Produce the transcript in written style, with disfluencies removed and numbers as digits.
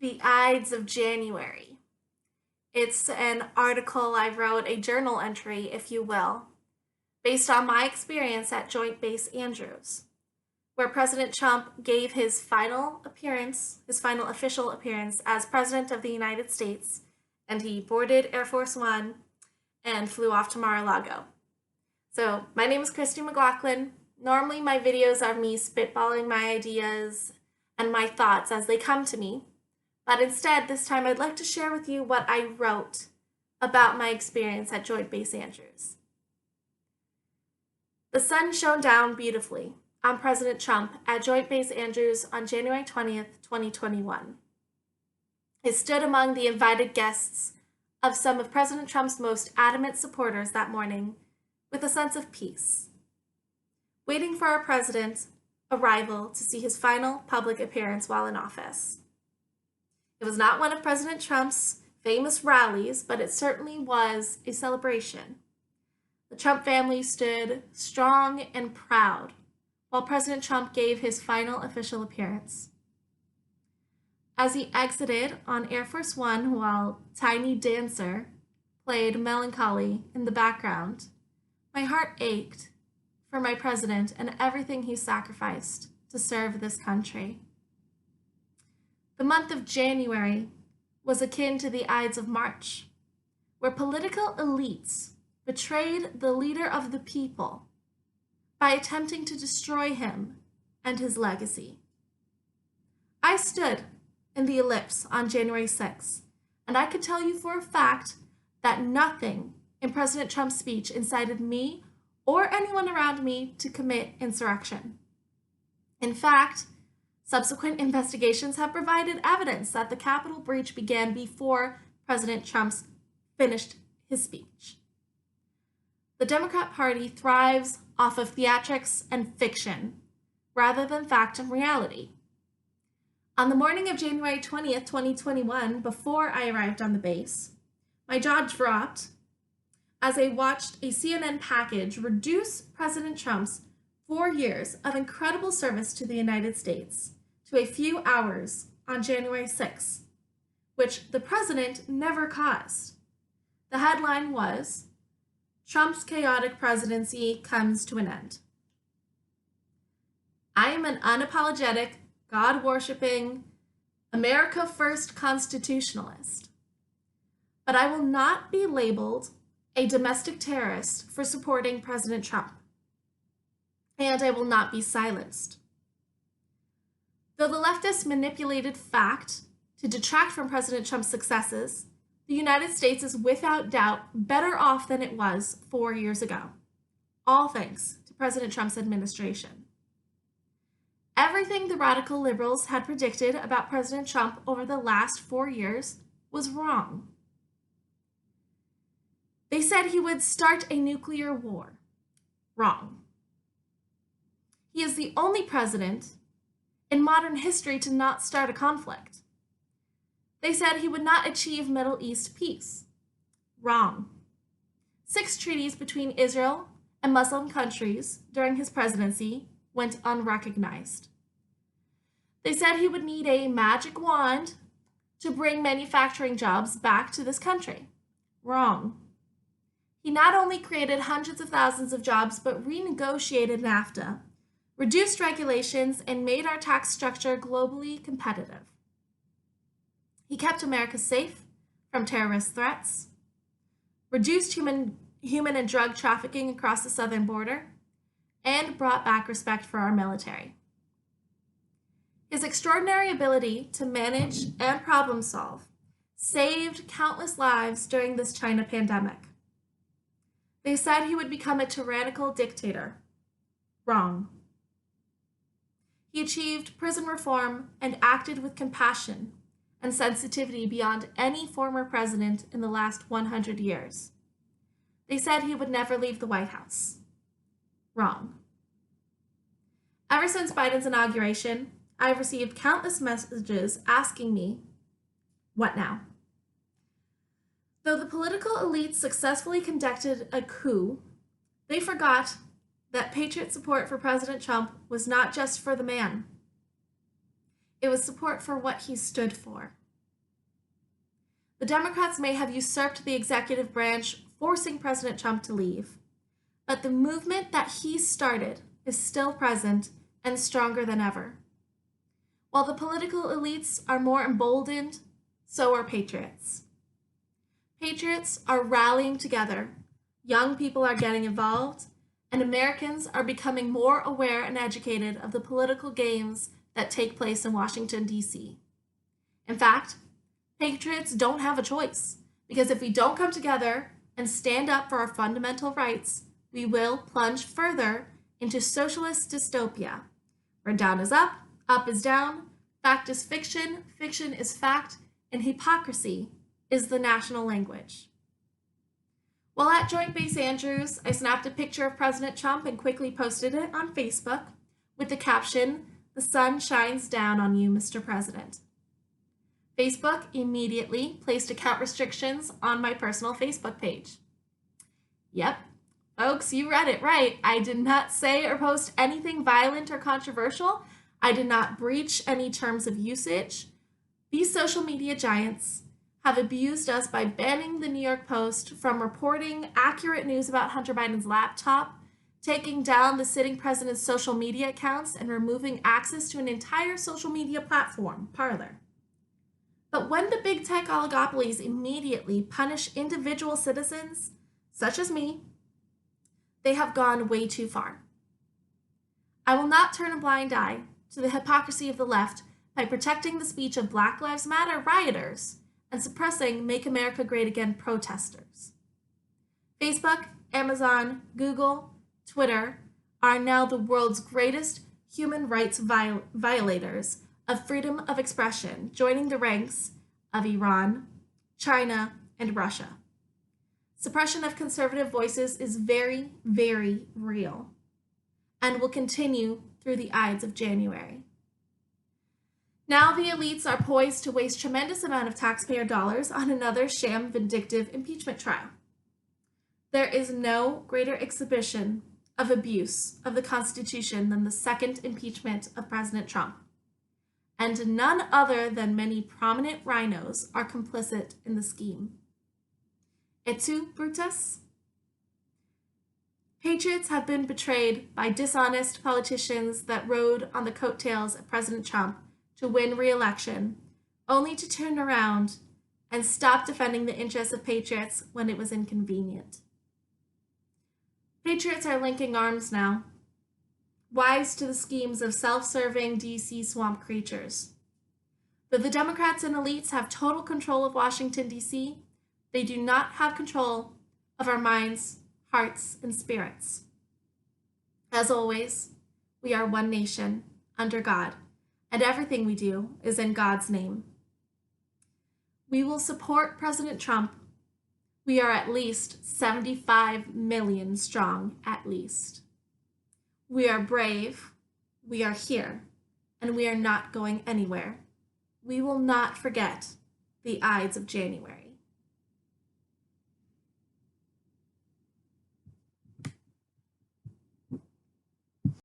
The Ides of January. It's an article I wrote, a journal entry, if you will, based on my experience at Joint Base Andrews, where President Trump gave his final appearance, his final official appearance as President of the United States, and he boarded Air Force One and flew off to Mar-a-Lago. So, my name is Christy McLaughlin. Normally, my videos are me spitballing my ideas and my thoughts as they come to me. But instead, this time I'd like to share with you what I wrote about my experience at Joint Base Andrews. The sun shone down beautifully on President Trump at Joint Base Andrews on January 20th, 2021. It stood among the invited guests of some of President Trump's most adamant supporters that morning with a sense of peace, waiting for our president's arrival to see his final public appearance while in office. It was not one of President Trump's famous rallies, but it certainly was a celebration. The Trump family stood strong and proud while President Trump gave his final official appearance. As he exited on Air Force One while Tiny Dancer played melancholy in the background, my heart ached for my president and everything he sacrificed to serve this country. The month of January was akin to the Ides of March, where political elites betrayed the leader of the people by attempting to destroy him and his legacy. I stood in the ellipse on January 6th, and I could tell you for a fact that nothing in President Trump's speech incited me or anyone around me to commit insurrection. In fact, subsequent investigations have provided evidence that the Capitol breach began before President Trump finished his speech. The Democrat Party thrives off of theatrics and fiction rather than fact and reality. On the morning of January 20th, 2021, before I arrived on the base, my jaw dropped as I watched a CNN package reduce President Trump's 4 years of incredible service to the United States to a few hours on January 6th, which the president never caused. The headline was, "Trump's chaotic presidency comes to an end." I am an unapologetic, God-worshipping, America First constitutionalist, but I will not be labeled a domestic terrorist for supporting President Trump, and I will not be silenced. Though the leftists manipulated fact to detract from President Trump's successes, the United States is without doubt better off than it was 4 years ago, all thanks to President Trump's administration. Everything the radical liberals had predicted about President Trump over the last 4 years was wrong. They said he would start a nuclear war. Wrong. He is the only president in modern history to not start a conflict. They said he would not achieve Middle East peace. Wrong. 6 treaties between Israel and Muslim countries during his presidency went unrecognized. They said he would need a magic wand to bring manufacturing jobs back to this country. Wrong. He not only created hundreds of thousands of jobs, but renegotiated NAFTA, reduced regulations, and made our tax structure globally competitive. He kept America safe from terrorist threats, reduced human and drug trafficking across the southern border, and brought back respect for our military. His extraordinary ability to manage and problem solve saved countless lives during this China pandemic. They said he would become a tyrannical dictator. Wrong. He achieved prison reform and acted with compassion and sensitivity beyond any former president in the last 100 years. They said he would never leave the White House. Wrong. Ever since Biden's inauguration, I have received countless messages asking me, what now? Though the political elites successfully conducted a coup, they forgot that patriot support for President Trump was not just for the man. It was support for what he stood for. The Democrats may have usurped the executive branch, forcing President Trump to leave, but the movement that he started is still present and stronger than ever. While the political elites are more emboldened, so are patriots. Patriots are rallying together, young people are getting involved, and Americans are becoming more aware and educated of the political games that take place in Washington, D.C. In fact, patriots don't have a choice, because if we don't come together and stand up for our fundamental rights, we will plunge further into socialist dystopia, where down is up is down, fact is fiction, fiction is fact, and hypocrisy is the national language. While at Joint Base Andrews, I snapped a picture of President Trump and quickly posted it on Facebook with the caption, "The sun shines down on you, Mr. President." Facebook immediately placed account restrictions on my personal Facebook page. Yep, folks, you read it right. I did not say or post anything violent or controversial. I did not breach any terms of usage. These social media giants have abused us by banning the New York Post from reporting accurate news about Hunter Biden's laptop, taking down the sitting president's social media accounts, and removing access to an entire social media platform, Parler. But when the big tech oligopolies immediately punish individual citizens, such as me, they have gone way too far. I will not turn a blind eye to the hypocrisy of the left by protecting the speech of Black Lives Matter rioters and suppressing Make America Great Again protesters. Facebook, Amazon, Google, Twitter are now the world's greatest human rights violators of freedom of expression, joining the ranks of Iran, China, and Russia. Suppression of conservative voices is very, very real and will continue through the Ides of January. Now the elites are poised to waste tremendous amount of taxpayer dollars on another sham vindictive impeachment trial. There is no greater exhibition of abuse of the Constitution than the second impeachment of President Trump. And none other than many prominent rhinos are complicit in the scheme. Et tu, Brutus? Patriots have been betrayed by dishonest politicians that rode on the coattails of President Trump to win re-election, only to turn around and stop defending the interests of patriots when it was inconvenient. Patriots are linking arms now, wise to the schemes of self-serving DC swamp creatures. Though the Democrats and elites have total control of Washington, D.C., they do not have control of our minds, hearts, and spirits. As always, we are one nation, under God, and everything we do is in God's name. We will support President Trump. We are at least 75 million strong, at least. We are brave, we are here, and we are not going anywhere. We will not forget the Ides of January.